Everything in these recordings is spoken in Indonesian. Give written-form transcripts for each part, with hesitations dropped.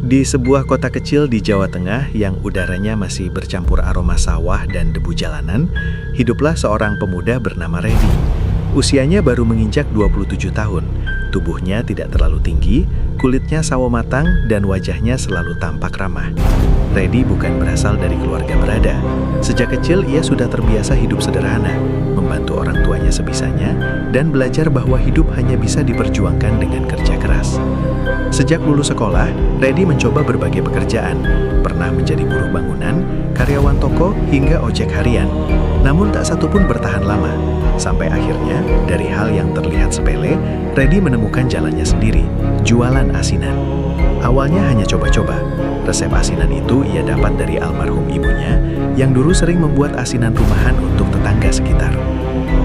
Di sebuah kota kecil di Jawa Tengah yang udaranya masih bercampur aroma sawah dan debu jalanan, hiduplah seorang pemuda bernama Redi. Usianya baru menginjak 27 tahun. Tubuhnya tidak terlalu tinggi, kulitnya sawo matang, dan wajahnya selalu tampak ramah. Redi bukan berasal dari keluarga berada. Sejak kecil ia sudah terbiasa hidup sederhana, membantu orang tuanya sebisanya, dan belajar bahwa hidup hanya bisa diperjuangkan dengan kerja keras. Sejak lulus sekolah, Redi mencoba berbagai pekerjaan, pernah menjadi buruh bangunan, karyawan toko, hingga ojek harian. Namun tak satu pun bertahan lama. Sampai akhirnya, dari hal yang terlihat sepele, Redi menemukan jalannya sendiri, jualan asinan. Awalnya hanya coba-coba. Resep asinan itu ia dapat dari almarhum ibunya, yang dulu sering membuat asinan rumahan untuk tetangga sekitar.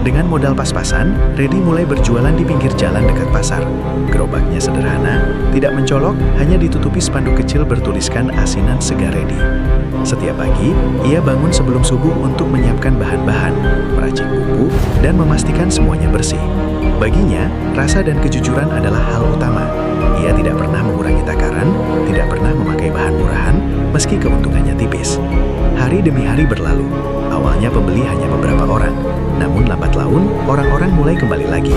Dengan modal pas-pasan, Redi mulai berjualan di pinggir jalan dekat pasar. Gerobaknya sederhana, tidak mencolok, hanya ditutupi spanduk kecil bertuliskan asinan segar Redi. Setiap pagi, ia bangun sebelum subuh untuk menyiapkan bahan-bahan, meracik bumbu, dan memastikan semuanya bersih. Baginya, rasa dan kejujuran adalah hal utama. Ia tidak pernah mengurangi takaran, tidak pernah memakai bahan murahan, meski keuntungannya tipis. Hari demi hari berlalu. Awalnya pembeli hanya beberapa orang, namun lambat laun, orang-orang mulai kembali lagi.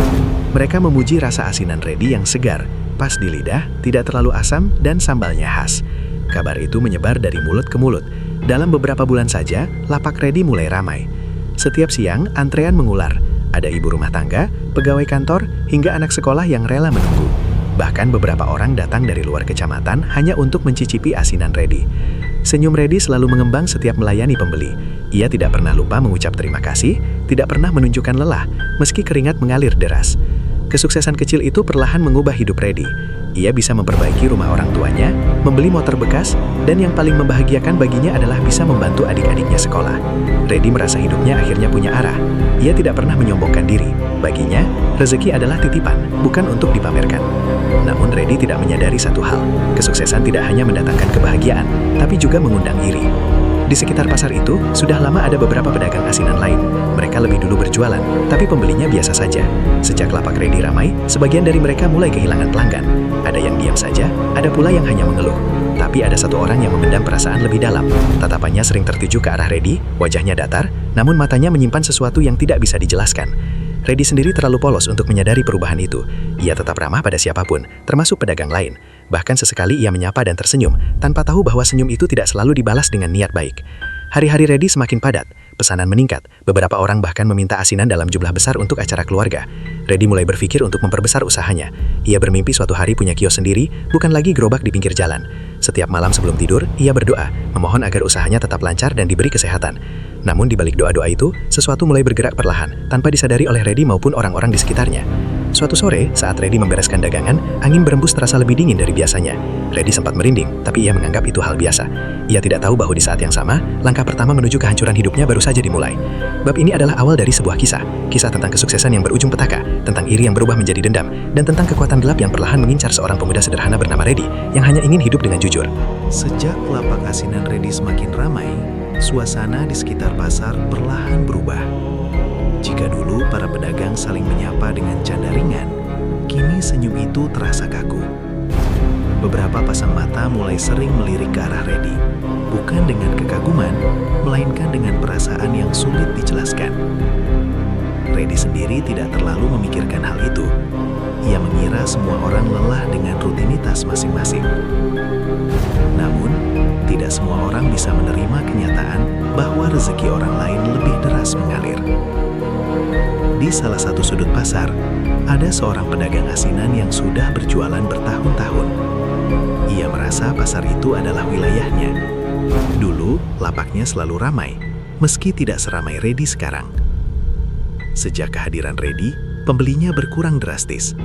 Mereka memuji rasa asinan Redi yang segar, pas di lidah, tidak terlalu asam, dan sambalnya khas. Kabar itu menyebar dari mulut ke mulut. Dalam beberapa bulan saja, lapak Redi mulai ramai. Setiap siang, antrean mengular. Ada ibu rumah tangga, pegawai kantor, hingga anak sekolah yang rela menunggu. Bahkan beberapa orang datang dari luar kecamatan hanya untuk mencicipi asinan Redi. Senyum Redi selalu mengembang setiap melayani pembeli. Ia tidak pernah lupa mengucap terima kasih, tidak pernah menunjukkan lelah, meski keringat mengalir deras. Kesuksesan kecil itu perlahan mengubah hidup Redi. Ia bisa memperbaiki rumah orang tuanya, membeli motor bekas, dan yang paling membahagiakan baginya adalah bisa membantu adik-adiknya sekolah. Redi merasa hidupnya akhirnya punya arah. Ia tidak pernah menyombongkan diri. Baginya, rezeki adalah titipan, bukan untuk dipamerkan. Namun Redi tidak menyadari satu hal, kesuksesan tidak hanya mendatangkan kebahagiaan, tapi juga mengundang iri. Di sekitar pasar itu, sudah lama ada beberapa pedagang asinan lain. Mereka lebih dulu berjualan, tapi pembelinya biasa saja. Sejak lapak Redi ramai, sebagian dari mereka mulai kehilangan pelanggan. Ada yang diam saja, ada pula yang hanya mengeluh. Tapi ada satu orang yang memendam perasaan lebih dalam. Tatapannya sering tertuju ke arah Redi, wajahnya datar, namun matanya menyimpan sesuatu yang tidak bisa dijelaskan. Redi sendiri terlalu polos untuk menyadari perubahan itu. Ia tetap ramah pada siapapun, termasuk pedagang lain. Bahkan sesekali ia menyapa dan tersenyum, tanpa tahu bahwa senyum itu tidak selalu dibalas dengan niat baik. Hari-hari Redi semakin padat, pesanan meningkat, beberapa orang bahkan meminta asinan dalam jumlah besar untuk acara keluarga. Redi mulai berpikir untuk memperbesar usahanya. Ia bermimpi suatu hari punya kios sendiri, bukan lagi gerobak di pinggir jalan. Setiap malam sebelum tidur, ia berdoa, memohon agar usahanya tetap lancar dan diberi kesehatan. Namun di balik doa-doa itu, sesuatu mulai bergerak perlahan, tanpa disadari oleh Redi maupun orang-orang di sekitarnya. Suatu sore, saat Redi membereskan dagangan, angin berembus terasa lebih dingin dari biasanya. Redi sempat merinding, tapi ia menganggap itu hal biasa. Ia tidak tahu bahwa di saat yang sama, langkah pertama menuju kehancuran hidupnya baru saja dimulai. Bab ini adalah awal dari sebuah kisah tentang kesuksesan yang berujung petaka, tentang iri yang berubah menjadi dendam, dan tentang kekuatan gelap yang perlahan mengincar seorang pemuda sederhana bernama Redi, yang hanya ingin hidup dengan jujur. Sejak lapak asinan Redi semakin ramai, suasana di sekitar pasar perlahan berubah. Jika dulu para pedagang saling menyapa dengan canda ringan, kini senyum itu terasa kaku. Beberapa pasang mata mulai sering melirik ke arah Redi, bukan dengan kekaguman, melainkan dengan perasaan yang sulit dijelaskan. Redi sendiri tidak terlalu memikirkan hal itu. Ia mengira semua orang lelah dengan rutinitas masing-masing. Namun, tidak semua orang bisa menerima kenyataan bahwa rezeki orang lain lebih deras mengalir. Di salah satu sudut pasar, ada seorang pedagang asinan yang sudah berjualan bertahun-tahun. Ia merasa pasar itu adalah wilayahnya. Dulu, lapaknya selalu ramai, meski tidak seramai Redi sekarang. Sejak kehadiran Redi, pembelinya berkurang drastis.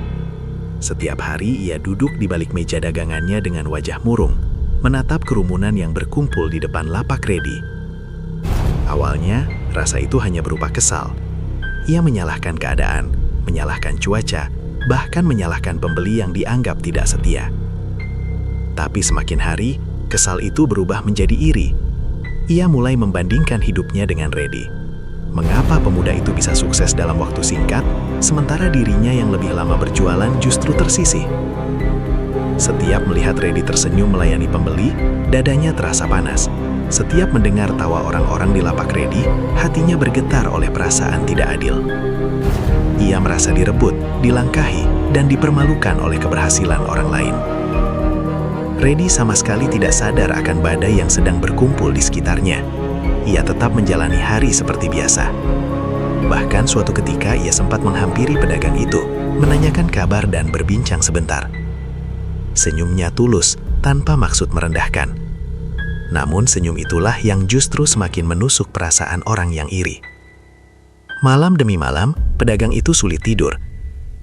Setiap hari ia duduk di balik meja dagangannya dengan wajah murung, menatap kerumunan yang berkumpul di depan lapak Redi. Awalnya, rasa itu hanya berupa kesal. Ia menyalahkan keadaan, menyalahkan cuaca, bahkan menyalahkan pembeli yang dianggap tidak setia. Tapi semakin hari, kesal itu berubah menjadi iri. Ia mulai membandingkan hidupnya dengan Redi. Mengapa pemuda itu bisa sukses dalam waktu singkat, sementara dirinya yang lebih lama berjualan justru tersisih? Setiap melihat Reddy tersenyum melayani pembeli, dadanya terasa panas. Setiap mendengar tawa orang-orang di lapak Reddy, hatinya bergetar oleh perasaan tidak adil. Ia merasa direbut, dilangkahi, dan dipermalukan oleh keberhasilan orang lain. Reddy sama sekali tidak sadar akan badai yang sedang berkumpul di sekitarnya. Ia tetap menjalani hari seperti biasa. Bahkan suatu ketika ia sempat menghampiri pedagang itu, menanyakan kabar dan berbincang sebentar. Senyumnya tulus, tanpa maksud merendahkan. Namun senyum itulah yang justru semakin menusuk perasaan orang yang iri. Malam demi malam, pedagang itu sulit tidur.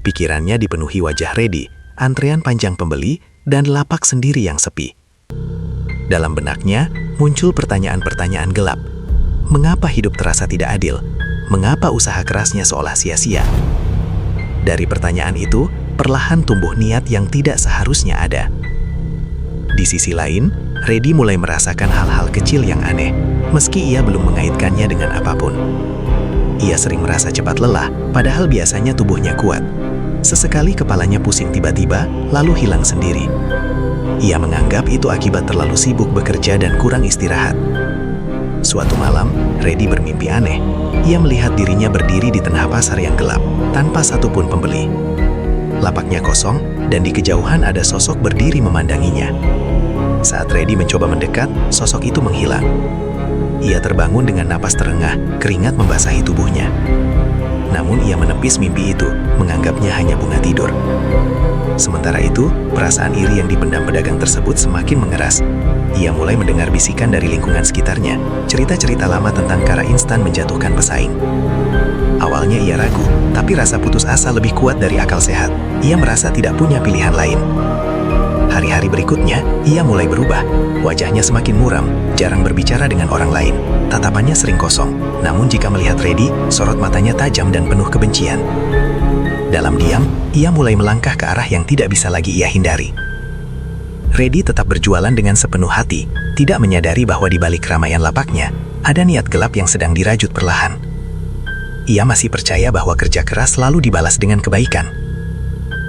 Pikirannya dipenuhi wajah Reddy, antrean panjang pembeli, dan lapak sendiri yang sepi. Dalam benaknya, muncul pertanyaan-pertanyaan gelap. Mengapa hidup terasa tidak adil? Mengapa usaha kerasnya seolah sia-sia? Dari pertanyaan itu, perlahan tumbuh niat yang tidak seharusnya ada. Di sisi lain, Reddy mulai merasakan hal-hal kecil yang aneh, meski ia belum mengaitkannya dengan apapun. Ia sering merasa cepat lelah, padahal biasanya tubuhnya kuat. Sesekali kepalanya pusing tiba-tiba, lalu hilang sendiri. Ia menganggap itu akibat terlalu sibuk bekerja dan kurang istirahat. Suatu malam, Reddy bermimpi aneh. Ia melihat dirinya berdiri di tengah pasar yang gelap, tanpa satupun pembeli. Lapaknya kosong, dan di kejauhan ada sosok berdiri memandanginya. Saat Reddy mencoba mendekat, sosok itu menghilang. Ia terbangun dengan napas terengah, keringat membasahi tubuhnya. Namun ia menepis mimpi itu, menganggapnya hanya bunga tidur. Sementara itu, perasaan iri yang dipendam pedagang tersebut semakin mengeras. Ia mulai mendengar bisikan dari lingkungan sekitarnya, cerita-cerita lama tentang cara instan menjatuhkan pesaing. Awalnya ia ragu, tapi rasa putus asa lebih kuat dari akal sehat. Ia merasa tidak punya pilihan lain. Hari-hari berikutnya, ia mulai berubah. Wajahnya semakin muram, jarang berbicara dengan orang lain. Tatapannya sering kosong, namun jika melihat Reddy, sorot matanya tajam dan penuh kebencian. Dalam diam, ia mulai melangkah ke arah yang tidak bisa lagi ia hindari. Reddy tetap berjualan dengan sepenuh hati, tidak menyadari bahwa di balik keramaian lapaknya, ada niat gelap yang sedang dirajut perlahan. Ia masih percaya bahwa kerja keras selalu dibalas dengan kebaikan.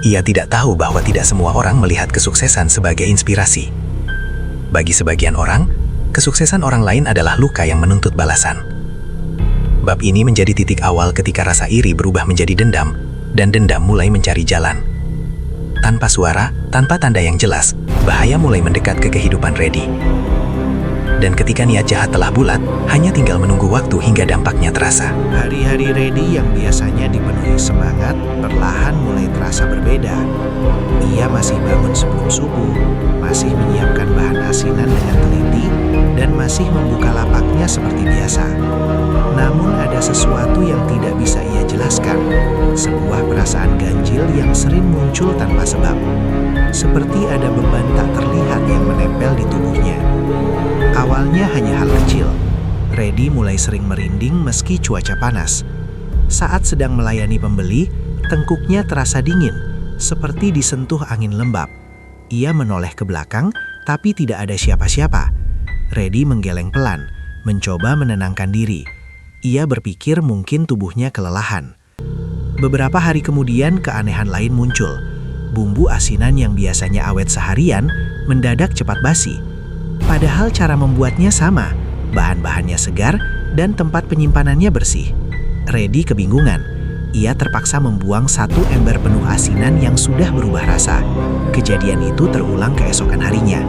Ia tidak tahu bahwa tidak semua orang melihat kesuksesan sebagai inspirasi. Bagi sebagian orang, kesuksesan orang lain adalah luka yang menuntut balasan. Bab ini menjadi titik awal ketika rasa iri berubah menjadi dendam, dan dendam mulai mencari jalan. Tanpa suara, tanpa tanda yang jelas, bahaya mulai mendekat ke kehidupan Reddy. Dan ketika niat jahat telah bulat, hanya tinggal menunggu waktu hingga dampaknya terasa. Hari-hari Reddy yang biasanya dipenuhi semangat, perlahan mulai terasa berbeda. Ia masih bangun sebelum subuh, masih menyiapkan bahan asinan dengan teliti, dan masih membuka lapaknya seperti biasa. Namun ada sesuatu yang tidak bisa ia jelaskan, sebuah perasaan ganjil yang sering muncul tanpa sebab. Seperti ada beban tak terlihat yang menempel di tubuhnya. Awalnya hanya hal kecil, Reddy mulai sering merinding meski cuaca panas. Saat sedang melayani pembeli, tengkuknya terasa dingin, seperti disentuh angin lembab. Ia menoleh ke belakang, tapi tidak ada siapa-siapa. Reddy menggeleng pelan, mencoba menenangkan diri. Ia berpikir mungkin tubuhnya kelelahan. Beberapa hari kemudian keanehan lain muncul. Bumbu asinan yang biasanya awet seharian, mendadak cepat basi. Padahal cara membuatnya sama, bahan-bahannya segar, dan tempat penyimpanannya bersih. Reddy kebingungan. Ia terpaksa membuang satu ember penuh asinan yang sudah berubah rasa. Kejadian itu terulang keesokan harinya.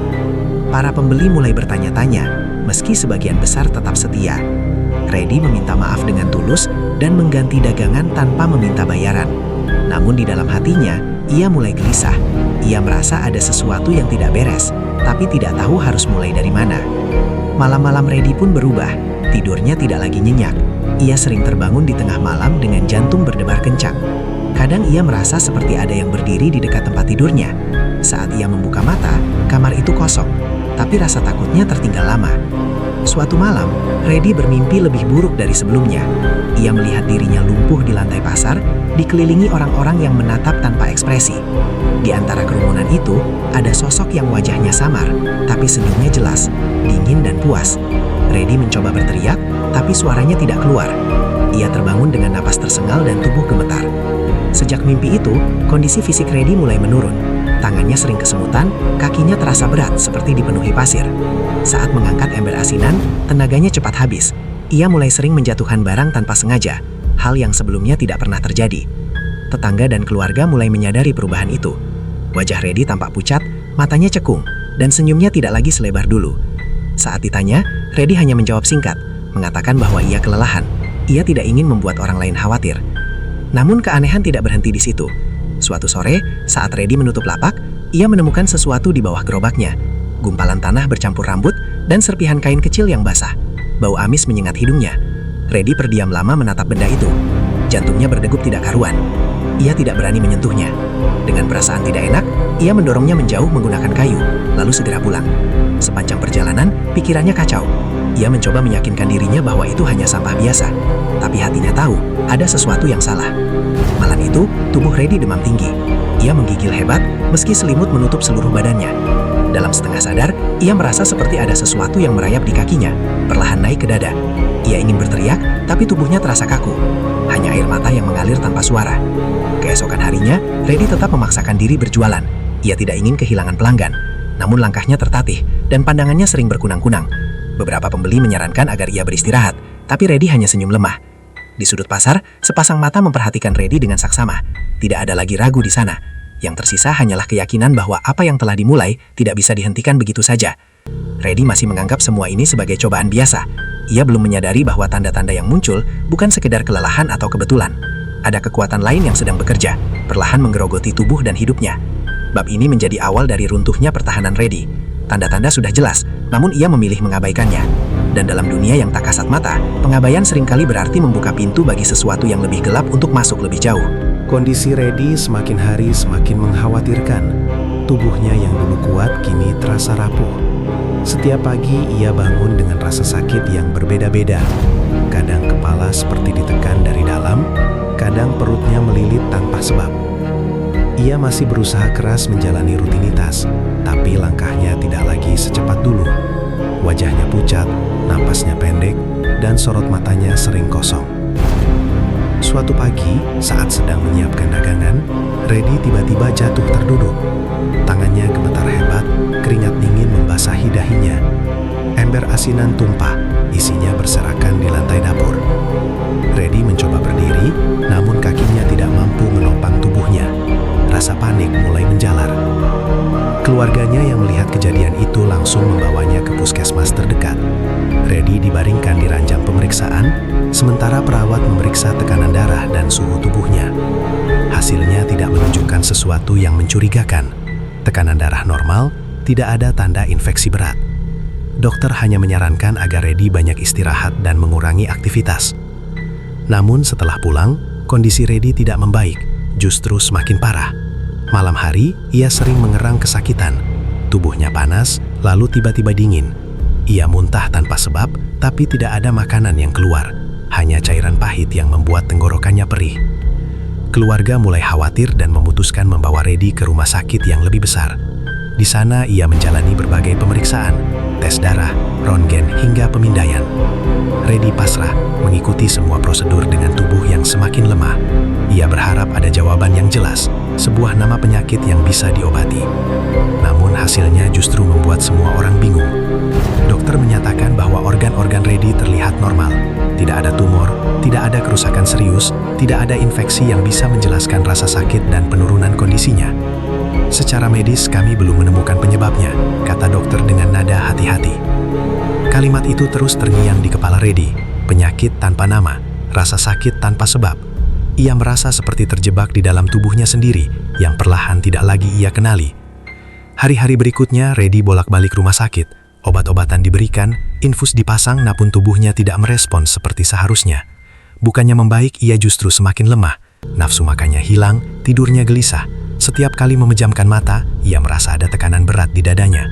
Para pembeli mulai bertanya-tanya, meski sebagian besar tetap setia. Reddy meminta maaf dengan tulus dan mengganti dagangan tanpa meminta bayaran. Namun di dalam hatinya, ia mulai gelisah. Ia merasa ada sesuatu yang tidak beres, tapi tidak tahu harus mulai dari mana. Malam-malam Reddy pun berubah, tidurnya tidak lagi nyenyak. Ia sering terbangun di tengah malam dengan jantung berdebar kencang. Kadang ia merasa seperti ada yang berdiri di dekat tempat tidurnya. Saat ia membuka mata, kamar itu kosong, tapi rasa takutnya tertinggal lama. Suatu malam, Reddy bermimpi lebih buruk dari sebelumnya. Ia melihat dirinya lumpuh di lantai pasar, dikelilingi orang-orang yang menatap tanpa ekspresi. Di antara kerumunan itu, ada sosok yang wajahnya samar, tapi senyumnya jelas, dingin dan puas. Reddy mencoba berteriak, tapi suaranya tidak keluar. Ia terbangun dengan napas tersengal dan tubuh gemetar. Sejak mimpi itu, kondisi fisik Reddy mulai menurun. Tangannya sering kesemutan, kakinya terasa berat seperti dipenuhi pasir. Saat mengangkat ember asinan, tenaganya cepat habis. Ia mulai sering menjatuhkan barang tanpa sengaja, hal yang sebelumnya tidak pernah terjadi. Tetangga dan keluarga mulai menyadari perubahan itu. Wajah Reddy tampak pucat, matanya cekung, dan senyumnya tidak lagi selebar dulu. Saat ditanya, Reddy hanya menjawab singkat, mengatakan bahwa ia kelelahan. Ia tidak ingin membuat orang lain khawatir. Namun keanehan tidak berhenti di situ. Suatu sore, saat Reddy menutup lapak, ia menemukan sesuatu di bawah gerobaknya. Gumpalan tanah bercampur rambut dan serpihan kain kecil yang basah. Bau amis menyengat hidungnya. Reddy terdiam lama menatap benda itu. Jantungnya berdegup tidak karuan. Ia tidak berani menyentuhnya. Dengan perasaan tidak enak, ia mendorongnya menjauh menggunakan kayu, lalu segera pulang. Sepanjang perjalanan, pikirannya kacau. Ia mencoba meyakinkan dirinya bahwa itu hanya sampah biasa, tapi hatinya tahu ada sesuatu yang salah. Malam itu, tubuh Reddy demam tinggi. Ia menggigil hebat meski selimut menutup seluruh badannya. Dalam setengah sadar, ia merasa seperti ada sesuatu yang merayap di kakinya, perlahan naik ke dada. Ia ingin berteriak, tapi tubuhnya terasa kaku. Hanya air mata yang mengalir tanpa suara. Keesokan harinya, Reddy tetap memaksakan diri berjualan. Ia tidak ingin kehilangan pelanggan. Namun langkahnya tertatih dan pandangannya sering berkunang-kunang. Beberapa pembeli menyarankan agar ia beristirahat, tapi Reddy hanya senyum lemah. Di sudut pasar, sepasang mata memperhatikan Reddy dengan saksama. Tidak ada lagi ragu di sana. Yang tersisa hanyalah keyakinan bahwa apa yang telah dimulai tidak bisa dihentikan begitu saja. Reddy masih menganggap semua ini sebagai cobaan biasa. Ia belum menyadari bahwa tanda-tanda yang muncul bukan sekedar kelelahan atau kebetulan. Ada kekuatan lain yang sedang bekerja, perlahan menggerogoti tubuh dan hidupnya. Bab ini menjadi awal dari runtuhnya pertahanan Reddy. Tanda-tanda sudah jelas, namun ia memilih mengabaikannya. Dan dalam dunia yang tak kasat mata, pengabaian seringkali berarti membuka pintu bagi sesuatu yang lebih gelap untuk masuk lebih jauh. Kondisi Reddy semakin hari semakin mengkhawatirkan. Tubuhnya yang dulu kuat kini terasa rapuh. Setiap pagi ia bangun dengan rasa sakit yang berbeda-beda. Kadang kepala seperti ditekan dari dalam, kadang perutnya melilit tanpa sebab. Ia masih berusaha keras menjalani rutinitas, tapi langkahnya tidak lagi secepat dulu. Wajahnya pucat, napasnya pendek, dan sorot matanya sering kosong. Suatu pagi, saat sedang menyiapkan dagangan, Reddy tiba-tiba jatuh terduduk. Tangannya gemetar hebat, keringat dingin membasahi dahinya. Ember asinan tumpah, isinya berserakan di lantai dapur. Reddy mencoba berdiri, namun kakinya tidak mampu menopang tubuhnya. Rasa panik mulai menjalar. Keluarganya yang melihat kejadian itu langsung membawanya ke puskesmas terdekat. Reddy dibaringkan di ranjang pemeriksaan, sementara perawat memeriksa tekanan darah dan suhu tubuhnya. Hasilnya tidak menunjukkan sesuatu yang mencurigakan. Tekanan darah normal, tidak ada tanda infeksi berat. Dokter hanya menyarankan agar Reddy banyak istirahat dan mengurangi aktivitas. Namun setelah pulang, kondisi Reddy tidak membaik, justru semakin parah. Malam hari, ia sering mengerang kesakitan. Tubuhnya panas, lalu tiba-tiba dingin. Ia muntah tanpa sebab, tapi tidak ada makanan yang keluar. Hanya cairan pahit yang membuat tenggorokannya perih. Keluarga mulai khawatir dan memutuskan membawa Reddy ke rumah sakit yang lebih besar. Di sana ia menjalani berbagai pemeriksaan, tes darah, röntgen hingga pemindaian. Reddy pasrah, mengikuti semua prosedur dengan tubuh yang semakin lemah. Ia berharap ada jawaban yang jelas, sebuah nama penyakit yang bisa diobati. Namun hasilnya justru membuat semua orang bingung. Dokter menyatakan bahwa organ-organ Reddy terlihat normal. Tidak ada tumor, tidak ada kerusakan serius, tidak ada infeksi yang bisa menjelaskan rasa sakit dan penurunan kondisinya. Secara medis kami belum menemukan penyebabnya, kata dokter dengan nada hati-hati. Kalimat itu terus terngiang di kepala Reddy. Penyakit tanpa nama, rasa sakit tanpa sebab. Ia merasa seperti terjebak di dalam tubuhnya sendiri, yang perlahan tidak lagi ia kenali. Hari-hari berikutnya, Reddy bolak-balik rumah sakit. Obat-obatan diberikan, infus dipasang, namun tubuhnya tidak merespons seperti seharusnya. Bukannya membaik, ia justru semakin lemah. Nafsu makannya hilang, tidurnya gelisah. Setiap kali memejamkan mata, ia merasa ada tekanan berat di dadanya.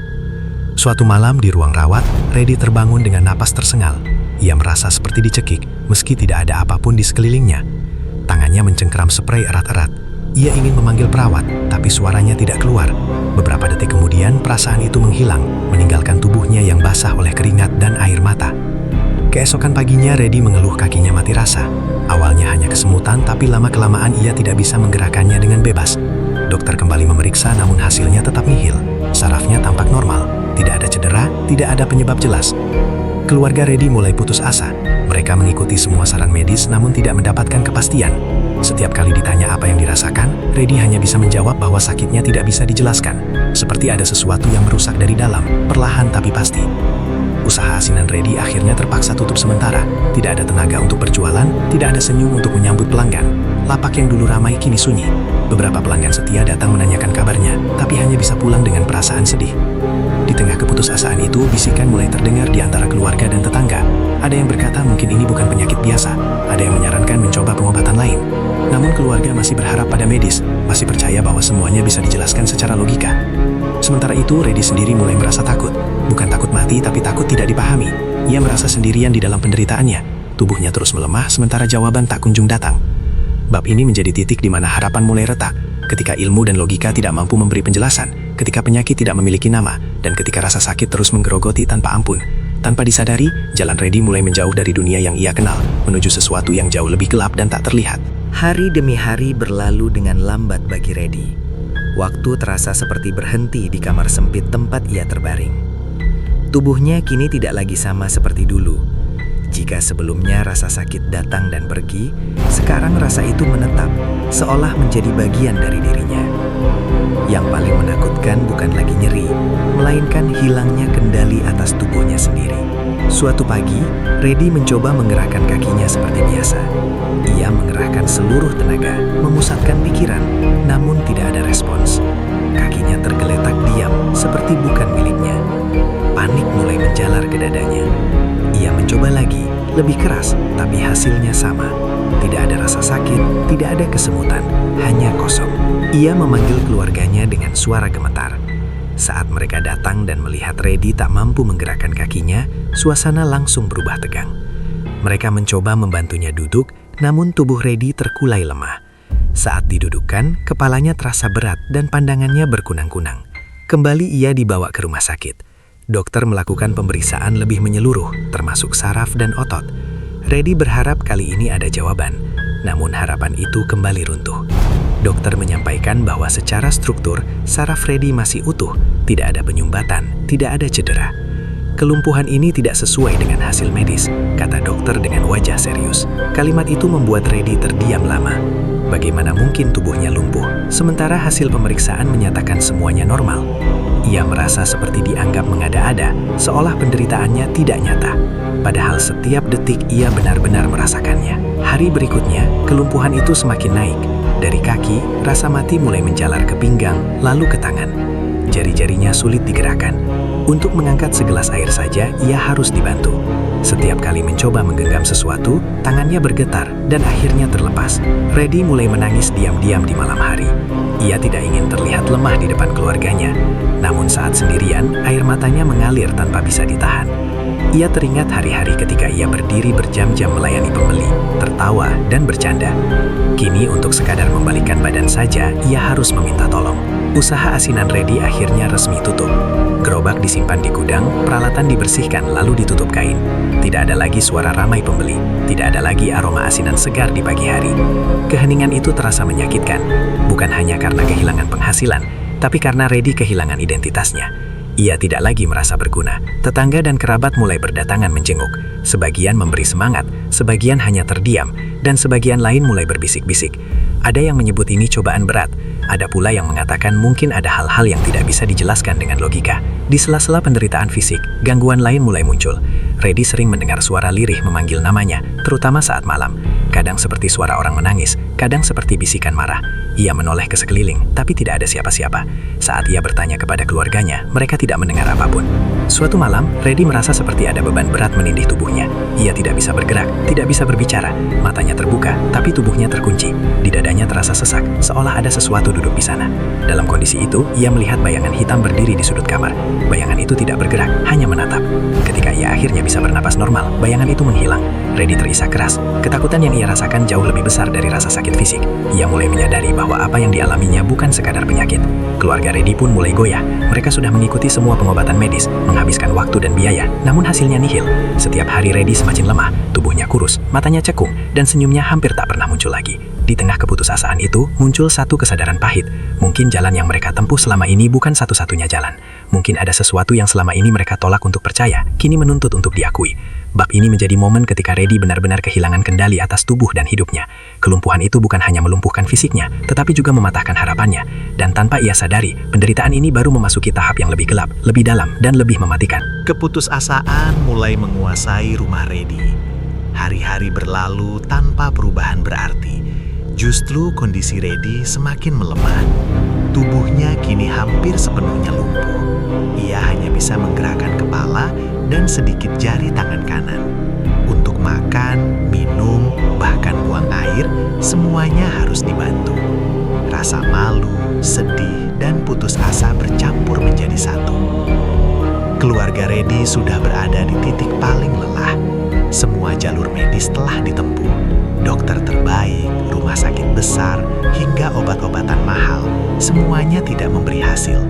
Suatu malam di ruang rawat, Reddy terbangun dengan napas tersengal. Ia merasa seperti dicekik, meski tidak ada apapun di sekelilingnya. Tangannya mencengkeram sprei erat-erat. Ia ingin memanggil perawat, tapi suaranya tidak keluar. Beberapa detik kemudian, perasaan itu menghilang, meninggalkan tubuhnya yang basah oleh keringat dan air mata. Keesokan paginya, Reddy mengeluh kakinya mati rasa. Awalnya hanya kesemutan, tapi lama-kelamaan ia tidak bisa menggerakkannya dengan bebas. Dokter kembali memeriksa, namun hasilnya tetap nihil. Sarafnya tampak normal, tidak ada cedera, tidak ada penyebab jelas. Keluarga Reddy mulai putus asa. Mereka mengikuti semua saran medis, namun tidak mendapatkan kepastian. Setiap kali ditanya apa yang dirasakan, Reddy hanya bisa menjawab bahwa sakitnya tidak bisa dijelaskan. Seperti ada sesuatu yang merusak dari dalam, perlahan tapi pasti. Usaha asinan Reddy akhirnya terpaksa tutup sementara. Tidak ada tenaga untuk berjualan, tidak ada senyum untuk menyambut pelanggan. Lapak yang dulu ramai kini sunyi. Beberapa pelanggan setia datang menanyakan kabarnya, tapi hanya bisa pulang dengan perasaan sedih. Di tengah keputusasaan itu, bisikan mulai terdengar di antara keluarga dan tetangga. Ada yang berkata mungkin ini bukan penyakit biasa, ada yang menyarankan mencoba pengobatan lain. Namun keluarga masih berharap pada medis, masih percaya bahwa semuanya bisa dijelaskan secara logika. Sementara itu, Reddy sendiri mulai merasa takut. Bukan takut mati, tapi takut tidak dipahami. Ia merasa sendirian di dalam penderitaannya. Tubuhnya terus melemah, sementara jawaban tak kunjung datang. Bab ini menjadi titik di mana harapan mulai retak. Ketika ilmu dan logika tidak mampu memberi penjelasan, ketika penyakit tidak memiliki nama, dan ketika rasa sakit terus menggerogoti tanpa ampun. Tanpa disadari, jalan Reddy mulai menjauh dari dunia yang ia kenal, menuju sesuatu yang jauh lebih gelap dan tak terlihat. Hari demi hari berlalu dengan lambat bagi Reddy. Waktu terasa seperti berhenti di kamar sempit tempat ia terbaring. Tubuhnya kini tidak lagi sama seperti dulu. Jika sebelumnya rasa sakit datang dan pergi, sekarang rasa itu menetap, seolah menjadi bagian dari dirinya. Yang paling menakutkan bukan lagi nyeri, melainkan hilangnya kendali atas tubuhnya sendiri. Suatu pagi, Reddy mencoba menggerakkan kakinya seperti biasa. Ia mengerahkan seluruh tenaga, memusatkan pikiran, namun tidak ada respons. Kakinya tergeletak diam, seperti bukan miliknya. Panik mulai menjalar ke dadanya. Ia mencoba lagi, lebih keras, tapi hasilnya sama. Tidak ada rasa sakit, tidak ada kesemutan, hanya kosong. Ia memanggil keluarganya dengan suara gemetar. Saat mereka datang dan melihat Reddy tak mampu menggerakkan kakinya, suasana langsung berubah tegang. Mereka mencoba membantunya duduk, namun tubuh Reddy terkulai lemah. Saat didudukkan, kepalanya terasa berat dan pandangannya berkunang-kunang. Kembali ia dibawa ke rumah sakit. Dokter melakukan pemeriksaan lebih menyeluruh, termasuk saraf dan otot. Reddy berharap kali ini ada jawaban, namun harapan itu kembali runtuh. Dokter menyampaikan bahwa secara struktur, saraf Reddy masih utuh, tidak ada penyumbatan, tidak ada cedera. Kelumpuhan ini tidak sesuai dengan hasil medis, kata dokter dengan wajah serius. Kalimat itu membuat Reddy terdiam lama. Bagaimana mungkin tubuhnya lumpuh, sementara hasil pemeriksaan menyatakan semuanya normal? Ia merasa seperti dianggap mengada-ada, seolah penderitaannya tidak nyata. Padahal setiap detik ia benar-benar merasakannya. Hari berikutnya, kelumpuhan itu semakin naik. Dari kaki, rasa mati mulai menjalar ke pinggang, lalu ke tangan. Jari-jarinya sulit digerakkan. Untuk mengangkat segelas air saja, ia harus dibantu. Setiap kali mencoba menggenggam sesuatu, tangannya bergetar dan akhirnya terlepas. Reddy mulai menangis diam-diam di malam hari. Ia tidak ingin terlihat lemah di depan keluarganya. Namun saat sendirian, air matanya mengalir tanpa bisa ditahan. Ia teringat hari-hari ketika ia berdiri berjam-jam melayani pembeli, tertawa dan bercanda. Kini untuk sekadar membalikkan badan saja, ia harus meminta tolong. Usaha asinan Reddy akhirnya resmi tutup. Gerobak disimpan di gudang, peralatan dibersihkan lalu ditutup kain. Tidak ada lagi suara ramai pembeli, tidak ada lagi aroma asinan segar di pagi hari. Keheningan itu terasa menyakitkan, bukan hanya karena kehilangan penghasilan, tapi karena Reddy kehilangan identitasnya. Ia tidak lagi merasa berguna. Tetangga dan kerabat mulai berdatangan menjenguk. Sebagian memberi semangat, sebagian hanya terdiam, dan sebagian lain mulai berbisik-bisik. Ada yang menyebut ini cobaan berat. Ada pula yang mengatakan mungkin ada hal-hal yang tidak bisa dijelaskan dengan logika. Di sela-sela penderitaan fisik, gangguan lain mulai muncul. Reddy sering mendengar suara lirih memanggil namanya, terutama saat malam. Kadang seperti suara orang menangis, kadang seperti bisikan marah. Ia menoleh ke sekeliling, tapi tidak ada siapa-siapa. Saat ia bertanya kepada keluarganya, mereka tidak mendengar apapun. Suatu malam, Reddy merasa seperti ada beban berat menindih tubuhnya. Ia tidak bisa bergerak, tidak bisa berbicara. Matanya terbuka, tapi tubuhnya terkunci. Di dadanya terasa sesak, seolah ada sesuatu duduk di sana. Dalam kondisi itu, ia melihat bayangan hitam berdiri di sudut kamar. Bayangan itu tidak bergerak, hanya menatap. Ketika ia akhirnya bisa bernapas normal, bayangan itu menghilang. Reddy terisak keras. Ketakutan yang ia rasakan jauh lebih besar dari rasa sakit fisik. Ia mulai menyadari bahwa apa yang dialaminya bukan sekadar penyakit. Keluarga Reddy pun mulai goyah. Mereka sudah mengikuti semua pengobatan medis, menghabiskan waktu dan biaya, namun hasilnya nihil. Setiap hari Reddy semakin lemah, tubuhnya kurus, matanya cekung, dan senyumnya hampir tak pernah muncul lagi. Di tengah keputusasaan itu, muncul satu kesadaran pahit. Mungkin jalan yang mereka tempuh selama ini bukan satu-satunya jalan. Mungkin ada sesuatu yang selama ini mereka tolak untuk percaya, kini menuntut untuk diakui. Bab ini menjadi momen ketika Reddy benar-benar kehilangan kendali atas tubuh dan hidupnya. Kelumpuhan itu bukan hanya melumpuhkan fisiknya, tetapi juga mematahkan harapannya. Dan tanpa ia sadari, penderitaan ini baru memasuki tahap yang lebih gelap, lebih dalam, dan lebih mematikan. Keputusasaan mulai menguasai rumah Reddy. Hari-hari berlalu tanpa perubahan berarti. Justru kondisi Reddy semakin melemah. Tubuhnya kini hampir sepenuhnya lumpuh. Ia hanya bisa menggerakkan kepala dan sedikit jari tangan kanan. Untuk makan, minum, bahkan buang air, semuanya harus dibantu. Rasa malu, sedih, dan putus asa bercampur menjadi satu. Keluarga Reddy sudah berada di titik paling lelah. Semua jalur medis telah ditempuh. Dokter terbaik, rumah sakit besar, hingga obat-obatan mahal, semuanya tidak memberi hasil.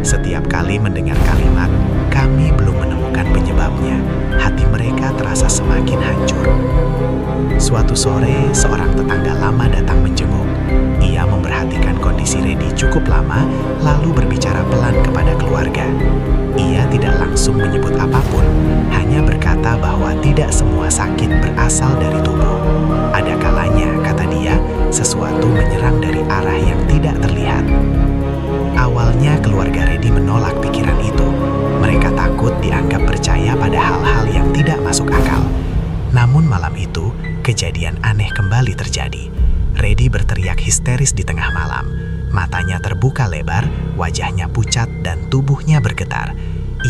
Setiap kali mendengar kalimat, "Kami belum menemukan penyebabnya," hati mereka terasa semakin hancur. Suatu sore, seorang tetangga lama datang menjenguk. Ia memperhatikan kondisi Reddy cukup lama, lalu berbicara pelan kepada keluarga. Ia tidak langsung menyebut apapun, hanya berkata bahwa tidak semua sakit berasal dari tubuh. Ada kalanya, kata dia, sesuatu menyerang dari arah yang tidak terlihat. Awalnya keluarga Reddy menolak pikiran itu. Mereka takut dianggap percaya pada hal-hal yang tidak masuk akal. Namun malam itu, kejadian aneh kembali terjadi. Reddy berteriak histeris di tengah malam. Matanya terbuka lebar, wajahnya pucat, dan tubuhnya bergetar.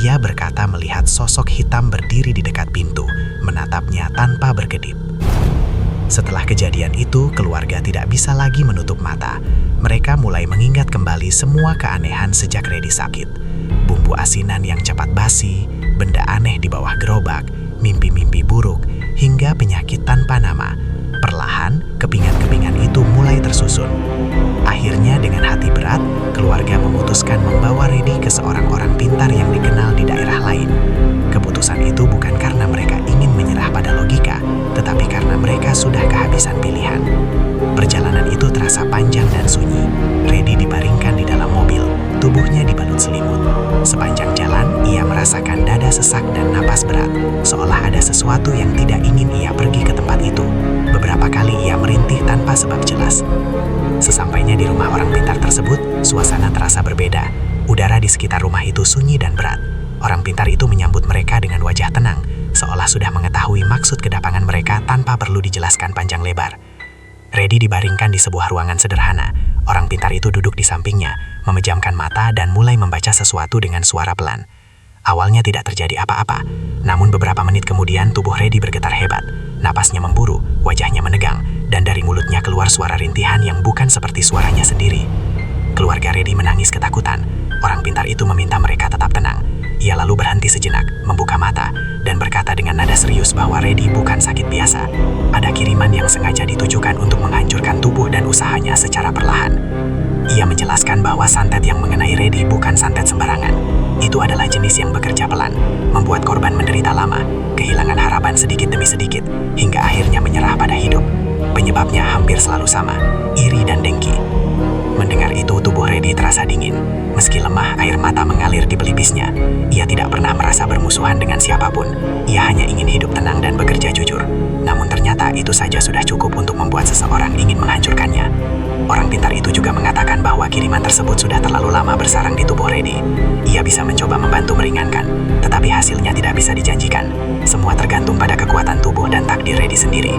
Ia berkata melihat sosok hitam berdiri di dekat pintu, menatapnya tanpa berkedip. Setelah kejadian itu, keluarga tidak bisa lagi menutup mata. Mereka mulai mengingat kembali semua keanehan sejak Reddy sakit. Bumbu asinan yang cepat basi, benda aneh di bawah gerobak, mimpi-mimpi buruk, hingga penyakit tanpa nama. Perlahan, kepingan-kepingan itu mulai tersusun. Akhirnya dengan hati berat, keluarga memutuskan membawa Reddy ke seorang orang pintar yang dikenal di daerah lain. Keputusan itu bukan karena mereka ingin menyerah pada logika, tetapi karena mereka sudah kehabisan pilihan. Perjalanan itu terasa panjang dan sunyi. Reddy dibaringkan di dalam mobil, tubuhnya dibalut selimut. Sepanjang jalan, ia merasakan dada sesak dan napas berat, seolah ada sesuatu yang tidak ingin ia pergi ke tempat itu. Beberapa kali ia merintih tanpa sebab jelas. Sesampainya di rumah orang pintar tersebut, suasana terasa berbeda. Udara di sekitar rumah itu sunyi dan berat. Orang pintar itu menyambut mereka dengan wajah tenang, seolah sudah mengetahui maksud kedatangan mereka tanpa perlu dijelaskan panjang lebar. Reddy dibaringkan di sebuah ruangan sederhana. Orang pintar itu duduk di sampingnya, memejamkan mata dan mulai membaca sesuatu dengan suara pelan. Awalnya tidak terjadi apa-apa, namun beberapa menit kemudian tubuh Reddy bergetar hebat. Napasnya memburu, wajahnya menegang, dan dari mulutnya keluar suara rintihan yang bukan seperti suaranya sendiri. Keluarga Reddy menangis ketakutan. Orang pintar itu meminta mereka tetap tenang. Ia lalu berhenti sejenak, membuka mata, dan berkata dengan nada serius bahwa Reddy bukan sakit biasa. Ada kiriman yang sengaja ditujukan untuk menghancurkan tubuh dan usahanya secara perlahan. Ia menjelaskan bahwa santet yang mengenai Reddy bukan santet sembarangan. Itu adalah jenis yang bekerja pelan, membuat korban menderita lama, kehilangan harapan sedikit demi sedikit, hingga akhirnya menyerah pada hidup. Penyebabnya hampir selalu sama, iri dan dengki. Mendengar itu, tubuh Reddy terasa dingin. Meski lemah, air mata mengalir di pelipisnya. Ia tidak pernah merasa bermusuhan dengan siapapun. Ia hanya ingin hidup tenang dan bekerja jujur. Namun ternyata itu saja sudah cukup untuk membuat seseorang ingin menghancurkannya. Orang pintar itu juga mengatakan bahwa kiriman tersebut sudah terlalu lama bersarang di tubuh Reddy. Ia bisa mencoba membantu meringankan, tetapi hasilnya tidak bisa dijanjikan. Semua tergantung pada kekuatan tubuh dan takdir Reddy sendiri.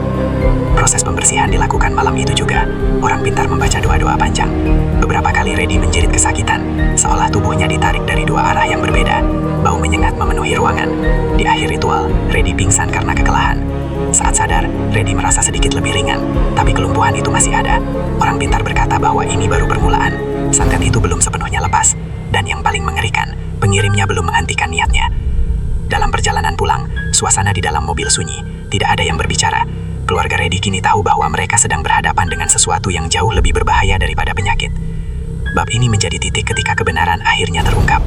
Proses pembersihan dilakukan malam itu juga. Orang pintar membaca doa-doa panjang. Beberapa kali Reddy menjerit kesakitan, seolah tubuhnya ditarik dari dua arah yang berbeda. Bau menyengat memenuhi ruangan. Di akhir ritual, Reddy pingsan karena kekelahan. Saat sadar, Reddy merasa sedikit lebih ringan, tapi kelumpuhan itu masih ada. Orang pintar berkata bahwa ini baru permulaan. Santet itu belum sepenuhnya lepas. Dan yang paling mengerikan, pengirimnya belum menghentikan niatnya. Dalam perjalanan pulang, suasana di dalam mobil sunyi. Tidak ada yang berbicara. Keluarga Reddy kini tahu bahwa mereka sedang berhadapan dengan sesuatu yang jauh lebih berbahaya daripada penyakit. Bab ini menjadi titik ketika kebenaran akhirnya terungkap.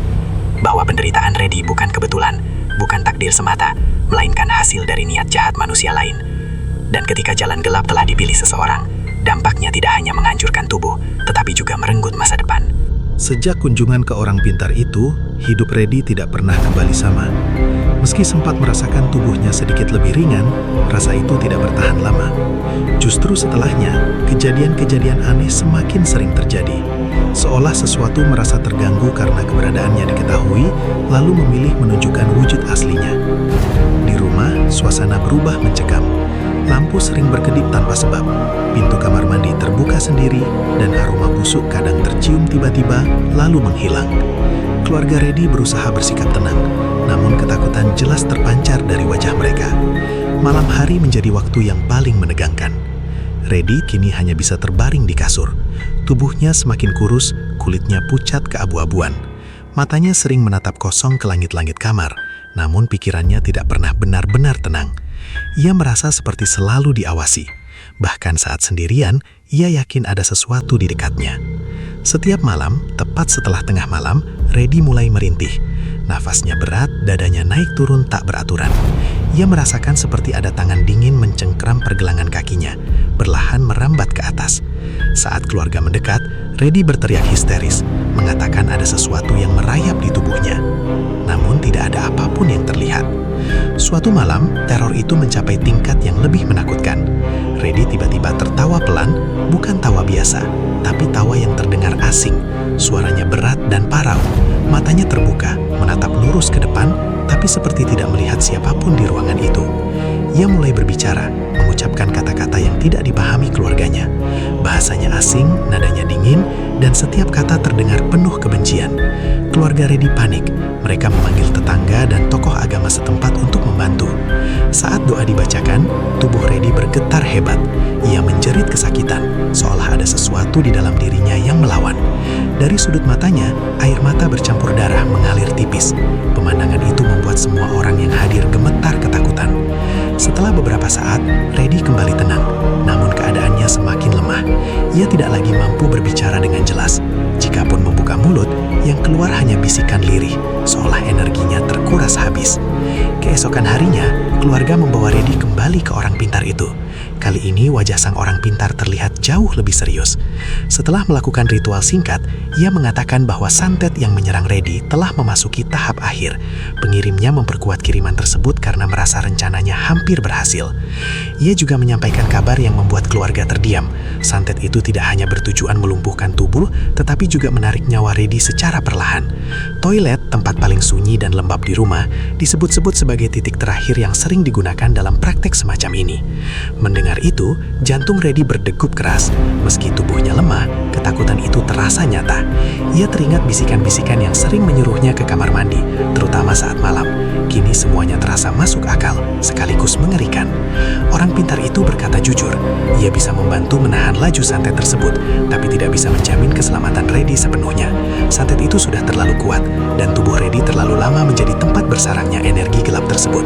Bahwa penderitaan Reddy bukan kebetulan, bukan takdir semata, melainkan hasil dari niat jahat manusia lain. Dan ketika jalan gelap telah dipilih seseorang, dampaknya tidak hanya menghancurkan tubuh, tetapi juga merenggut masa depan. Sejak kunjungan ke orang pintar itu, hidup Reddy tidak pernah kembali sama. Meski sempat merasakan tubuhnya sedikit lebih ringan, rasa itu tidak bertahan lama. Justru setelahnya, kejadian-kejadian aneh semakin sering terjadi. Seolah sesuatu merasa terganggu karena keberadaannya diketahui, lalu memilih menunjukkan wujud aslinya. Di rumah, suasana berubah mencekam. Lampu sering berkedip tanpa sebab. Pintu kamar mandi terbuka sendiri, dan aroma busuk kadang tercium tiba-tiba, lalu menghilang. Keluarga Reddy berusaha bersikap tenang, namun ketakutan jelas terpancar dari wajah mereka. Malam hari menjadi waktu yang paling menegangkan. Reddy kini hanya bisa terbaring di kasur. Tubuhnya semakin kurus, kulitnya pucat keabu-abuan. Matanya sering menatap kosong ke langit-langit kamar, namun pikirannya tidak pernah benar-benar tenang. Ia merasa seperti selalu diawasi. Bahkan saat sendirian, ia yakin ada sesuatu di dekatnya. Setiap malam, tepat setelah tengah malam, Reddy mulai merintih. Nafasnya berat, dadanya naik turun tak beraturan. Ia merasakan seperti ada tangan dingin mencengkram pergelangan kakinya, perlahan merambat ke atas. Saat keluarga mendekat, Reddy berteriak histeris, mengatakan ada sesuatu yang merayap di tubuhnya. Namun tidak ada apapun yang terlihat. Suatu malam, teror itu mencapai tingkat yang lebih menakutkan. Reddy tiba-tiba tertawa pelan, bukan tawa biasa, tapi tawa yang terdengar asing. Suaranya berat dan parau. Matanya terbuka, menatap lurus ke depan, tapi seperti tidak melihat siapapun di ruangan itu. Ia mulai berbicara, mengucapkan kata-kata yang tidak dipahami keluarganya. Bahasanya asing, nadanya dingin, dan setiap kata terdengar penuh kebencian. Keluarga Reddy panik. Mereka memanggil tetangga dan tokoh agama setempat untuk membantu. Saat doa dibacakan, tubuh Reddy bergetar hebat. Ia menjerit kesakitan, seolah ada sesuatu di dalam dirinya yang melawan. Dari sudut matanya, air mata bercampur darah mengalir tipis. Pemandangan itu membuat semua orang yang hadir gemetar ketakutan. Setelah beberapa saat, Reddy kembali tenang, namun keadaannya semakin lemah. Ia tidak lagi mampu berbicara dengan jelas. Jikapun membuka mulut, yang keluar hanya bisikan lirih, seolah energinya terkuras habis. Keesokan harinya, keluarga membawa Reddy kembali ke orang pintar itu. Kali ini wajah sang orang pintar terlihat jauh lebih serius. Setelah melakukan ritual singkat, ia mengatakan bahwa santet yang menyerang Reddy telah memasuki tahap akhir. Pengirimnya memperkuat kiriman tersebut karena merasa rencananya hampir berhasil. Ia juga menyampaikan kabar yang membuat keluarga terdiam. Santet itu tidak hanya bertujuan melumpuhkan tubuh, tetapi juga menarik nyawa Reddy secara perlahan. Toilet, tempat paling sunyi dan lembab di rumah, disebut-sebut sebagai titik terakhir yang sering digunakan dalam praktek semacam ini. Mendengar itu, jantung Reddy berdegup keras. Meski tubuhnya lemah, ketakutan itu terasa nyata. Ia teringat bisikan-bisikan yang sering menyuruhnya ke kamar mandi, terutama saat malam. Kini semuanya terasa masuk akal, sekaligus mengerikan. Orang pintar itu berkata jujur. Ia bisa membantu menahan laju santet tersebut, tapi tidak bisa menjamin keselamatan Reddy sepenuhnya. Santet itu sudah terlalu kuat, dan tubuh Reddy terlalu lama menjadi tempat bersarangnya energi gelap tersebut.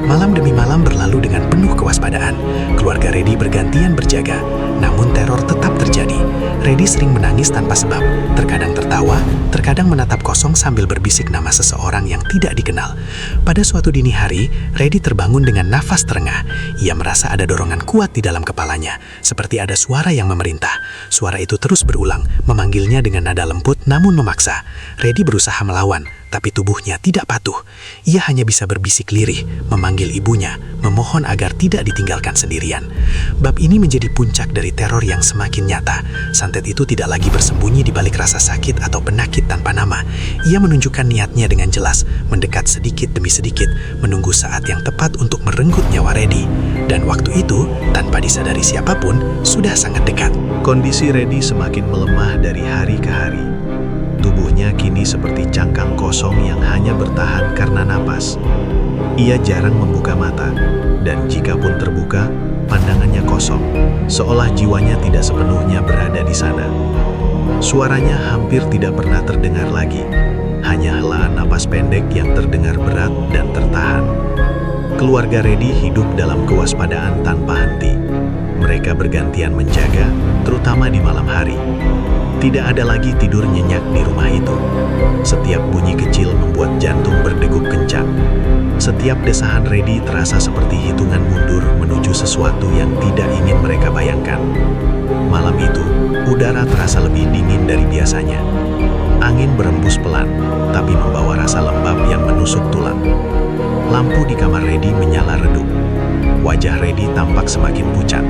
Malam demi malam berlalu dengan penuh kewaspadaan. Keluarga Reddy bergantian berjaga, namun teror tetap terjadi. Reddy sering menangis tanpa sebab, terkadang tertawa, terkadang menatap kosong sambil berbisik nama seseorang yang tidak dikenal. Pada suatu dini hari, Reddy terbangun dengan nafas terengah. Ia merasa ada dorongan kuat di dalam kepalanya, seperti ada suara yang memerintah. Suara itu terus berulang, memanggilnya dengan nada lembut namun memaksa. Reddy berusaha melawan, tapi tubuhnya tidak patuh. Ia hanya bisa berbisik lirih, memanggil ibunya, memohon agar tidak ditinggalkan sendirian. Bab ini menjadi puncak dari teror yang semakin nyata. Santet itu tidak lagi bersembunyi di balik rasa sakit atau penyakit tanpa nama. Ia menunjukkan niatnya dengan jelas, mendekat sedikit demi sedikit, menunggu saat yang tepat untuk merenggut nyawa Reddy. Dan waktu itu, tanpa disadari siapapun, sudah sangat dekat. Kondisi Reddy semakin melemah dari hari ke hari. Tubuhnya kini seperti cangkang kosong yang hanya bertahan karena napas. Ia jarang membuka mata, dan jika pun terbuka, pandangannya kosong, seolah jiwanya tidak sepenuhnya berada di sana. Suaranya hampir tidak pernah terdengar lagi, hanya helaan napas pendek yang terdengar berat dan tertahan. Keluarga Redi hidup dalam kewaspadaan tanpa henti. Mereka bergantian menjaga, terutama di malam hari. Tidak ada lagi tidur nyenyak di rumah itu. Setiap bunyi kecil membuat jantung berdegup kencang. Setiap desahan Redi terasa seperti hitungan mundur menuju sesuatu yang tidak ingin mereka bayangkan. Malam itu, udara terasa lebih dingin dari biasanya. Angin berembus pelan, tapi membawa rasa lembab yang menusuk tulang. Lampu di kamar Redi menyala redup. Wajah Redi tampak semakin pucat,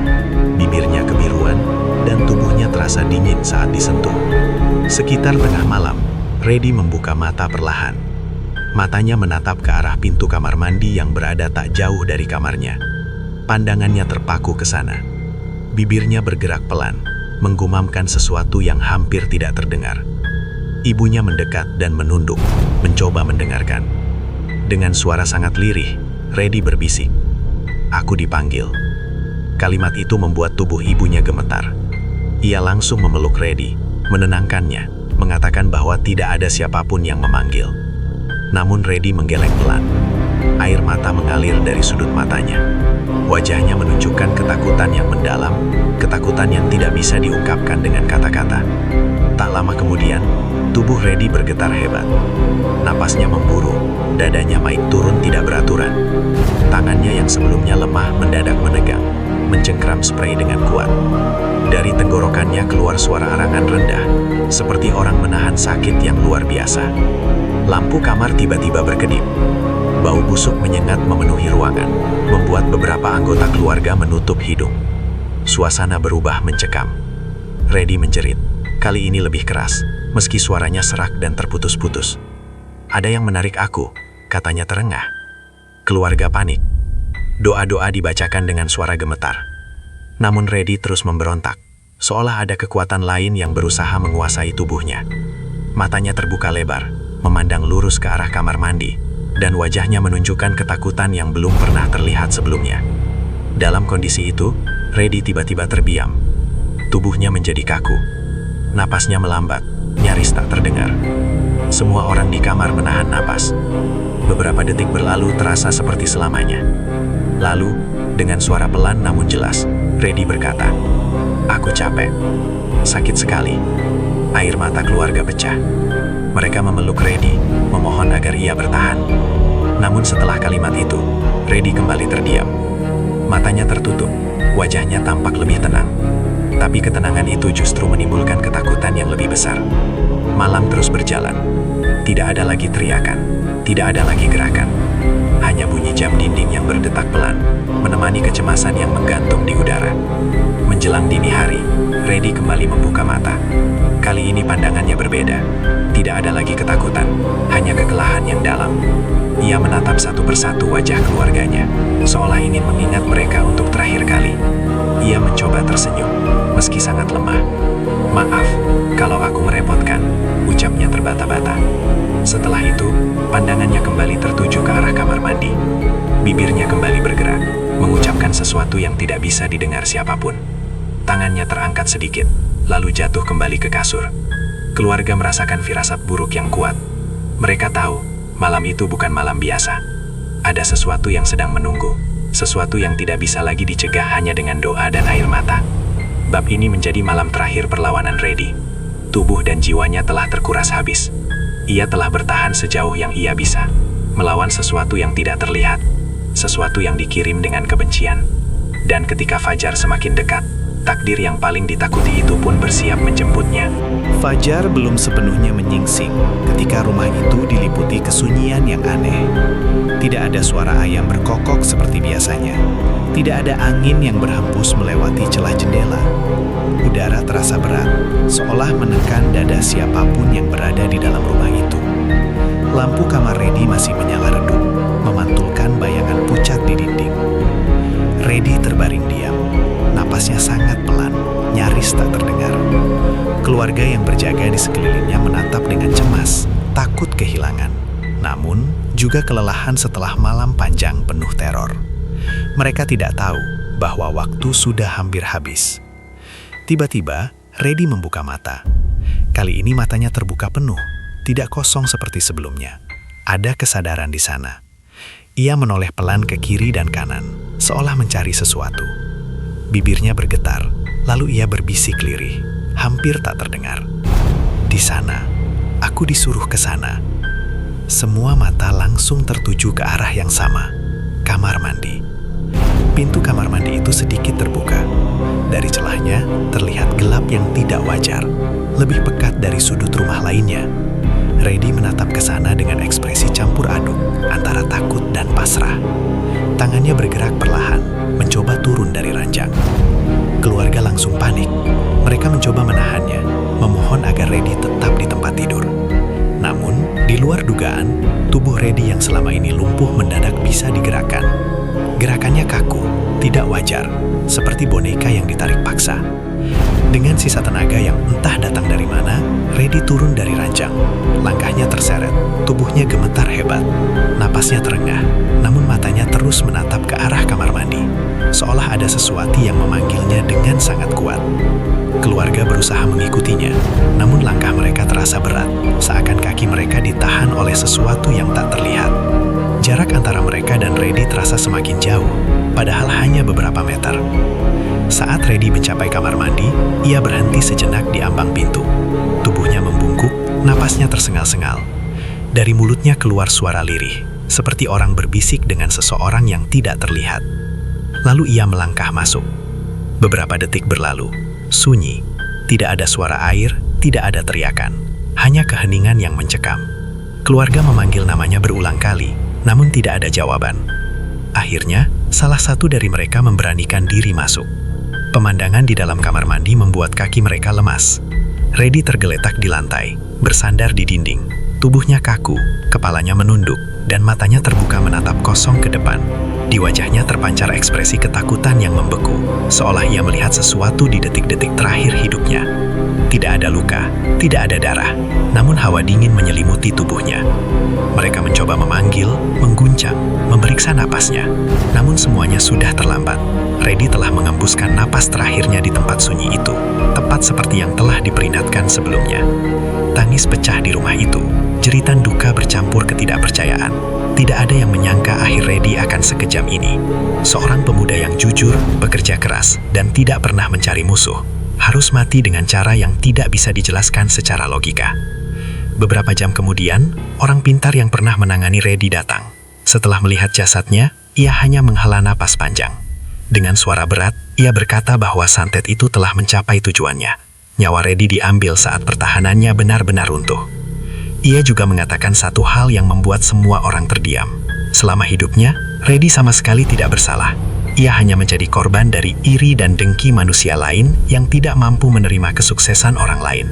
bibirnya kebiruan, dan tubuhnya terasa dingin saat disentuh. Sekitar tengah malam, Redi membuka mata perlahan. Matanya menatap ke arah pintu kamar mandi yang berada tak jauh dari kamarnya. Pandangannya terpaku ke sana. Bibirnya bergerak pelan, menggumamkan sesuatu yang hampir tidak terdengar. Ibunya mendekat dan menunduk, mencoba mendengarkan. Dengan suara sangat lirih, Redi berbisik, "Aku dipanggil." Kalimat itu membuat tubuh ibunya gemetar. Ia langsung memeluk Redi, menenangkannya, mengatakan bahwa tidak ada siapapun yang memanggil. Namun Redi menggeleng pelan. Air mata mengalir dari sudut matanya. Wajahnya menunjukkan ketakutan yang mendalam, ketakutan yang tidak bisa diungkapkan dengan kata-kata. Tak lama kemudian, tubuh Redi bergetar hebat. Napasnya memburu, dadanya naik turun tidak beraturan. Tangannya yang sebelumnya lemah mendadak menegang, mencengkram sprei dengan kuat. Dari tenggorokannya keluar suara arangan rendah, seperti orang menahan sakit yang luar biasa. Lampu kamar tiba-tiba berkedip. Bau busuk menyengat memenuhi ruangan, membuat beberapa anggota keluarga menutup hidung. Suasana berubah mencekam. Redi menjerit, kali ini lebih keras, meski suaranya serak dan terputus-putus. "Ada yang menarik aku," katanya terengah. Keluarga panik. Doa-doa dibacakan dengan suara gemetar. Namun Redi terus memberontak, seolah ada kekuatan lain yang berusaha menguasai tubuhnya. Matanya terbuka lebar, memandang lurus ke arah kamar mandi, dan wajahnya menunjukkan ketakutan yang belum pernah terlihat sebelumnya. Dalam kondisi itu, Redi tiba-tiba terbiam. Tubuhnya menjadi kaku. Napasnya melambat, nyaris tak terdengar. Semua orang di kamar menahan napas. Beberapa detik berlalu terasa seperti selamanya. Lalu, dengan suara pelan namun jelas, Redi berkata, "Aku capek. Sakit sekali." Air mata keluarga pecah. Mereka memeluk Redi, memohon agar ia bertahan. Namun setelah kalimat itu, Redi kembali terdiam. Matanya tertutup, wajahnya tampak lebih tenang. Tapi ketenangan itu justru menimbulkan ketakutan yang lebih besar. Malam terus berjalan. Tidak ada lagi teriakan, tidak ada lagi gerakan. Hanya bunyi jam dinding yang berdetak pelan, menemani kecemasan yang menggantung di udara. Menjelang dini hari, Redi kembali membuka mata. Kali ini pandangannya berbeda. Tidak ada lagi ketakutan, hanya kegelahan yang dalam. Ia menatap satu persatu wajah keluarganya, seolah ingin mengingat mereka untuk terakhir kali. Ia mencoba tersenyum, meski sangat lemah. "Maaf, kalau aku merepotkan," ucapnya terbata-bata. Setelah itu, pandangannya kembali tertuju ke arah kamar mandi. Bibirnya kembali bergerak, mengucapkan sesuatu yang tidak bisa didengar siapapun. Tangannya terangkat sedikit, lalu jatuh kembali ke kasur. Keluarga merasakan firasat buruk yang kuat. Mereka tahu, malam itu bukan malam biasa. Ada sesuatu yang sedang menunggu, sesuatu yang tidak bisa lagi dicegah hanya dengan doa dan air mata. Bab ini menjadi malam terakhir perlawanan Redi. Tubuh dan jiwanya telah terkuras habis. Ia telah bertahan sejauh yang ia bisa, melawan sesuatu yang tidak terlihat, sesuatu yang dikirim dengan kebencian. Dan ketika fajar semakin dekat, takdir yang paling ditakuti itu pun bersiap menjemputnya. Fajar belum sepenuhnya menyingsing ketika rumah itu diliputi kesunyian yang aneh. Tidak ada suara ayam berkokok seperti biasanya. Tidak ada angin yang berhembus melewati celah jendela. Udara terasa berat, seolah menekan dada siapapun yang berada di dalam rumah itu. Lampu kamar Redi masih menyala redup, memantulkan bayangan pucat di dinding. Redi terbaring diam. Napasnya sangat pelan, nyaris tak terdengar. Keluarga yang berjaga di sekelilingnya menatap dengan cemas, takut kehilangan. Namun, juga kelelahan setelah malam panjang penuh teror. Mereka tidak tahu bahwa waktu sudah hampir habis. Tiba-tiba, Redi membuka mata. Kali ini matanya terbuka penuh, tidak kosong seperti sebelumnya. Ada kesadaran di sana. Ia menoleh pelan ke kiri dan kanan, seolah mencari sesuatu. Bibirnya bergetar, lalu ia berbisik lirih, hampir tak terdengar. Di sana, aku disuruh ke sana. Semua mata langsung tertuju ke arah yang sama, kamar mandi. Pintu kamar mandi itu sedikit terbuka. Dari celahnya, terlihat gelap yang tidak wajar, lebih pekat dari sudut rumah lainnya. Reddy menatap ke sana dengan ekspresi campur aduk antara takut dan pasrah. Tangannya bergerak perlahan, mencoba turun dari ranjang. Keluarga langsung panik. Mereka mencoba menahannya, memohon agar Reddy tetap di tempat tidur. Namun, di luar dugaan, tubuh Reddy yang selama ini lumpuh mendadak bisa digerakkan. Gerakannya kaku, tidak wajar, seperti boneka yang ditarik paksa. Dengan sisa tenaga yang entah datang dari mana, Reddy turun dari ranjang. Langkahnya terseret, tubuhnya gemetar hebat. Napasnya terengah, namun matanya terus menatap ke arah kamar mandi, seolah ada sesuatu yang memanggilnya dengan sangat kuat. Keluarga berusaha mengikutinya, namun langkah mereka terasa berat, seakan kaki mereka ditahan oleh sesuatu yang tak terlihat. Jarak antara mereka dan Reddy terasa semakin jauh, padahal hanya beberapa meter. Saat Reddy mencapai kamar mandi, ia berhenti sejenak di ambang pintu. Tubuhnya membungkuk, napasnya tersengal-sengal. Dari mulutnya keluar suara lirih, seperti orang berbisik dengan seseorang yang tidak terlihat. Lalu ia melangkah masuk. Beberapa detik berlalu, sunyi. Tidak ada suara air, tidak ada teriakan. Hanya keheningan yang mencekam. Keluarga memanggil namanya berulang kali, namun tidak ada jawaban. Akhirnya, salah satu dari mereka memberanikan diri masuk. Pemandangan di dalam kamar mandi membuat kaki mereka lemas. Reddy tergeletak di lantai, bersandar di dinding. Tubuhnya kaku, kepalanya menunduk, dan matanya terbuka menatap kosong ke depan. Di wajahnya terpancar ekspresi ketakutan yang membeku, seolah ia melihat sesuatu di detik-detik terakhir hidupnya. Tidak ada luka, tidak ada darah, namun hawa dingin menyelimuti tubuhnya. Mereka mencoba memanggil, mengguncang, memeriksa napasnya, namun semuanya sudah terlambat. Reddy telah mengembuskan napas terakhirnya di tempat sunyi itu, tepat seperti yang telah diperingatkan sebelumnya. Tangis pecah di rumah itu, jeritan duka bercampur ketidakpercayaan. Tidak ada yang menyangka akhir Reddy akan sekejam ini. Seorang pemuda yang jujur, bekerja keras, dan tidak pernah mencari musuh, harus mati dengan cara yang tidak bisa dijelaskan secara logika. Beberapa jam kemudian, orang pintar yang pernah menangani Reddy datang. Setelah melihat jasadnya, ia hanya menghela napas panjang. Dengan suara berat, ia berkata bahwa santet itu telah mencapai tujuannya. Nyawa Reddy diambil saat pertahanannya benar-benar runtuh. Ia juga mengatakan satu hal yang membuat semua orang terdiam. Selama hidupnya, Reddy sama sekali tidak bersalah. Ia hanya menjadi korban dari iri dan dengki manusia lain yang tidak mampu menerima kesuksesan orang lain.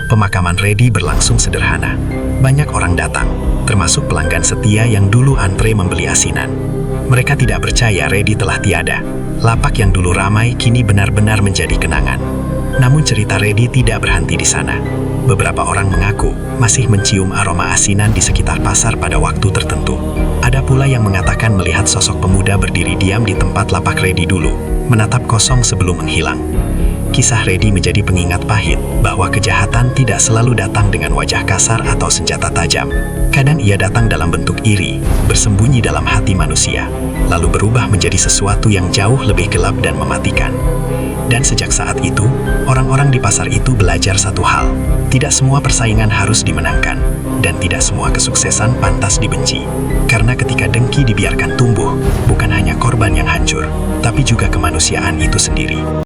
Pemakaman Reddy berlangsung sederhana. Banyak orang datang, termasuk pelanggan setia yang dulu antre membeli asinan. Mereka tidak percaya Reddy telah tiada. Lapak yang dulu ramai kini benar-benar menjadi kenangan. Namun cerita Reddy tidak berhenti di sana. Beberapa orang mengaku masih mencium aroma asinan di sekitar pasar pada waktu tertentu. Ada pula yang mengatakan melihat sosok pemuda berdiri diam di tempat lapak Reddy dulu, menatap kosong sebelum menghilang. Kisah Reddy menjadi pengingat pahit bahwa kejahatan tidak selalu datang dengan wajah kasar atau senjata tajam. Kadang ia datang dalam bentuk iri, bersembunyi dalam hati manusia, lalu berubah menjadi sesuatu yang jauh lebih gelap dan mematikan. Dan sejak saat itu, orang-orang di pasar itu belajar satu hal. Tidak semua persaingan harus dimenangkan, dan tidak semua kesuksesan pantas dibenci. Karena ketika dengki dibiarkan tumbuh, bukan hanya korban yang hancur, tapi juga kemanusiaan itu sendiri.